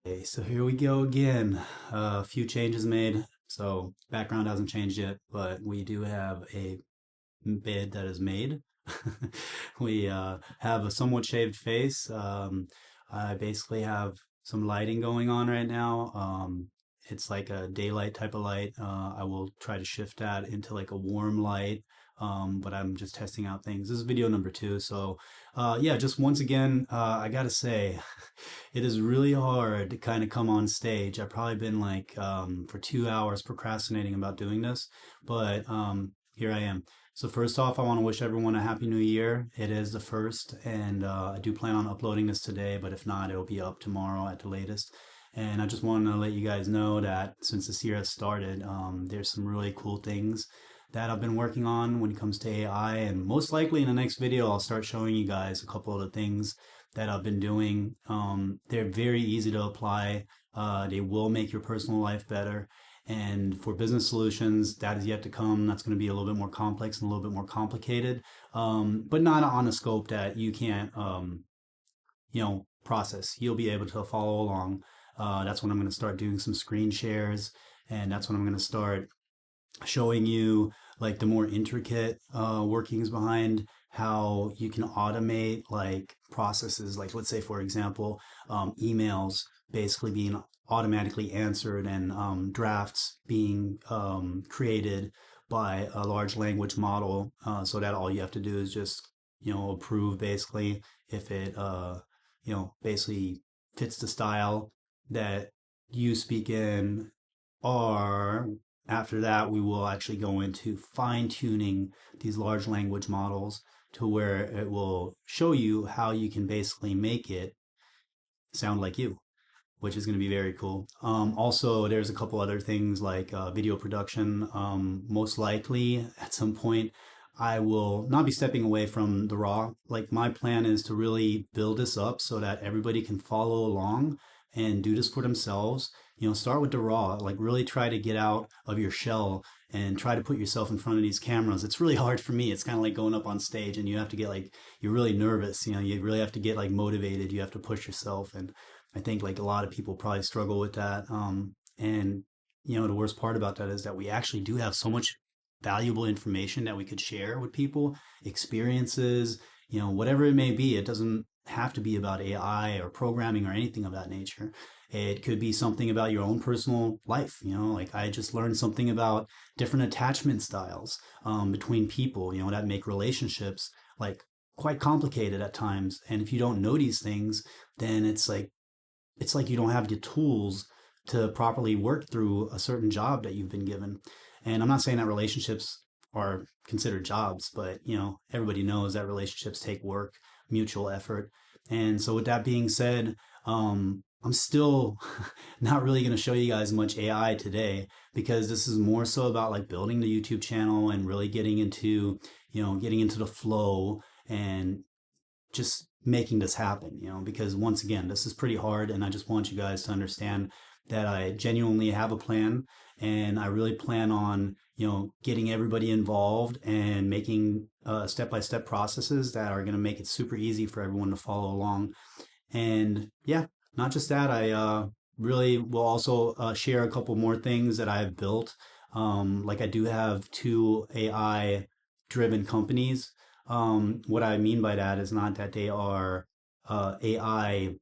Okay, so here we go again. A few changes made. So background hasn't changed yet, but we do have a bed that is made. We have a somewhat shaved face. I basically have some lighting going on right now. It's like a daylight type of light. I will try to shift that into like a warm light. But I'm just testing out things. This is video number two. So, yeah, just once again, I gotta say, it is really hard to kind of come on stage. I've probably been like for 2 hours procrastinating about doing this, but here I am. So first off, I want to wish everyone a happy new year. It is the first, and I do plan on uploading this today, but if not, it'll be up tomorrow at the latest. And I just wanted to let you guys know that since this year has started, there's some really cool things that I've been working on when it comes to AI. And most likely in the next video, I'll start showing you guys a couple of the things that I've been doing. They're very easy to apply. They will make your personal life better. And for business solutions, that is yet to come. That's going to be a little bit more complex and a little bit more complicated, but not on a scope that you can't, process. You'll be able to follow along. That's when I'm going to start doing some screen shares, and that's when I'm going to start showing you like the more intricate workings behind how you can automate like processes, like let's say for example emails basically being automatically answered, and drafts being created by a large language model, so that all you have to do is just approve basically if it basically fits the style that you speak in. Or after that, we will actually go into fine tuning these large language models to where it will show you how you can basically make it sound like you, which is going to be very cool. Also, there's a couple other things like video production. Most likely at some point, I will not be stepping away from the raw. Like my plan is to really build this up so that everybody can follow along and do this for themselves. Start with the raw, like really try to get out of your shell and try to put yourself in front of these cameras. It's really hard for me. It's kind of like going up on stage and you have to get like, you're really nervous. You really have to get like motivated. You have to push yourself. And I think like a lot of people probably struggle with that. And the worst part about that is that we actually do have so much valuable information that we could share with people, experiences, whatever it may be. It doesn't have to be about AI or programming or anything of that nature. It could be something about your own personal life. Like I just learned something about different attachment styles between people, that make relationships like quite complicated at times. And if you don't know these things, then it's like you don't have the tools to properly work through a certain job that you've been given. And I'm not saying that relationships are considered jobs, but everybody knows that relationships take work, mutual effort. And so with that being said, I'm still not really going to show you guys much AI today because this is more so about like building the YouTube channel and really getting into the flow and just making this happen, because once again, this is pretty hard. And I just want you guys to understand that I genuinely have a plan and I really plan on, getting everybody involved and making step-by-step processes that are going to make it super easy for everyone to follow along. And yeah, not just that, I really will also share a couple more things that I've built. Like I do have two AI driven companies. What I mean by that is not that they are AI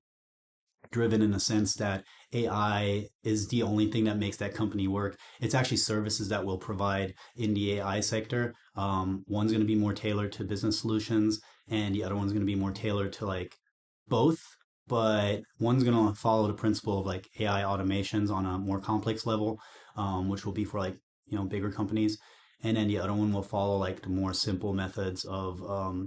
driven in the sense that AI is the only thing that makes that company work. It's actually services that we'll provide in the AI sector. One's going to be more tailored to business solutions, and the other one's going to be more tailored to like both. But one's going to follow the principle of like AI automations on a more complex level, which will be for like, bigger companies. And then the other one will follow like the more simple methods of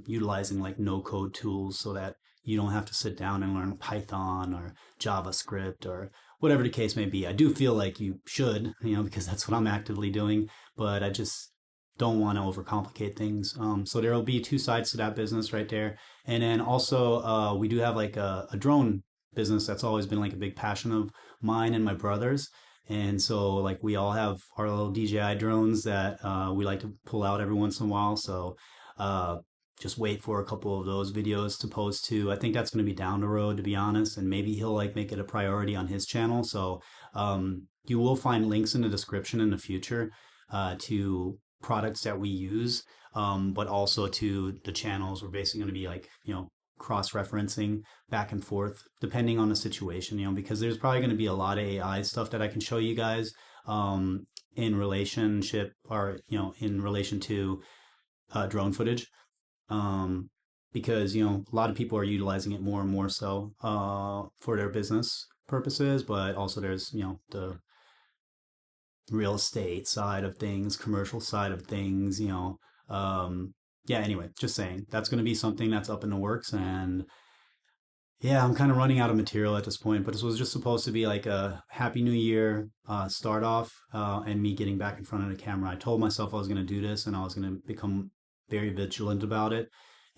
utilizing like no code tools so that you don't have to sit down and learn Python or JavaScript or whatever the case may be. I do feel like you should, because that's what I'm actively doing, but I just don't want to overcomplicate things. So there will be two sides to that business right there. And then also, we do have like a drone business that's always been like a big passion of mine and my brother's. And so, like, we all have our little DJI drones that we like to pull out every once in a while. So, uh, just wait for a couple of those videos to post to. I think that's going to be down the road, to be honest, and maybe he'll like make it a priority on his channel. So you will find links in the description in the future to products that we use, but also to the channels. We're basically going to be like, cross-referencing back and forth depending on the situation, because there's probably going to be a lot of AI stuff that I can show you guys in relationship or, in relation to drone footage, um, because a lot of people are utilizing it more and more so for their business purposes, but also there's the real estate side of things, commercial side of things, yeah, anyway, just saying that's going to be something that's up in the works. And yeah, I'm kind of running out of material at this point, but this was just supposed to be like a Happy New Year start off, and me getting back in front of the camera. I told myself I was going to do this and I was going to become very vigilant about it.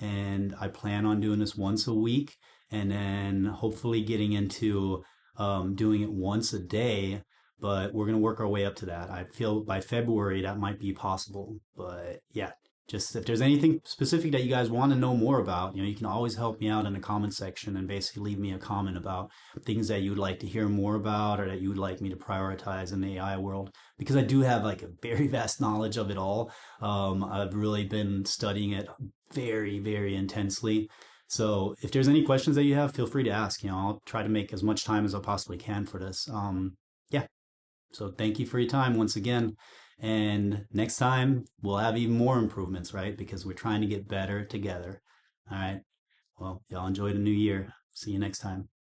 And I plan on doing this once a week and then hopefully getting into doing it once a day. But we're going to work our way up to that. I feel by February that might be possible. But yeah, just if there's anything specific that you guys want to know more about, you can always help me out in the comment section and basically leave me a comment about things that you would like to hear more about or that you would like me to prioritize in the AI world. Because I do have like a very vast knowledge of it all. I've really been studying it very, very intensely. So if there's any questions that you have, feel free to ask. I'll try to make as much time as I possibly can for this. Yeah. So thank you for your time once again. And next time we'll have even more improvements, right? Because we're trying to get better together. All right. Well, y'all enjoy the new year. See you next time.